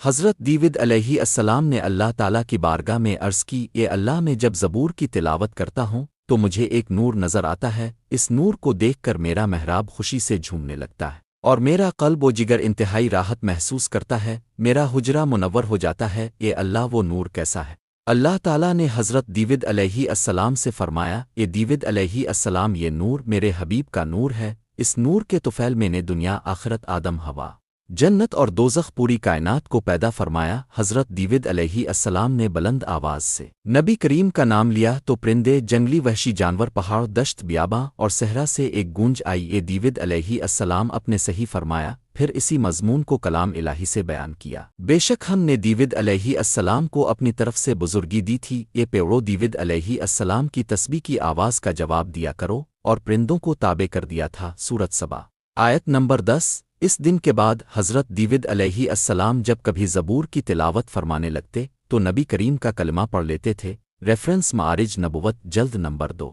حضرت دیود علیہ السلام نے اللہ تعالیٰ کی بارگاہ میں عرض کی، اے اللہ، میں جب زبور کی تلاوت کرتا ہوں تو مجھے ایک نور نظر آتا ہے، اس نور کو دیکھ کر میرا محراب خوشی سے جھومنے لگتا ہے اور میرا قلب و جگر انتہائی راحت محسوس کرتا ہے، میرا حجرہ منور ہو جاتا ہے۔ اے اللہ، وہ نور کیسا ہے؟ اللہ تعالیٰ نے حضرت دیود علیہ السلام سے فرمایا، اے دیود علیہ السلام، یہ نور میرے حبیب کا نور ہے، اس نور کے طفیل میں نے دنیا آخرت آدم ہوا جنت اور دوزخ پوری کائنات کو پیدا فرمایا۔ حضرت دیود علیہ السلام نے بلند آواز سے نبی کریم کا نام لیا تو پرندے، جنگلی وحشی جانور، پہاڑ، دشت، بیاباں اور صحرا سے ایک گونج آئی۔ اے دیود علیہ السلام اپنے صحیح فرمایا، پھر اسی مضمون کو کلام الہی سے بیان کیا۔ بے شک ہم نے دیود علیہ السلام کو اپنی طرف سے بزرگی دی تھی، یہ پیڑو دیود علیہ السلام کی تسبیح کی آواز کا جواب دیا کرو، اور پرندوں کو تابع کر دیا تھا۔ سورۃ سبا آیت نمبر 10۔ اس دن کے بعد حضرت دیود علیہ السلام جب کبھی زبور کی تلاوت فرمانے لگتے تو نبی کریم کا کلمہ پڑھ لیتے تھے۔ ریفرنس معارج نبوت جلد نمبر 2۔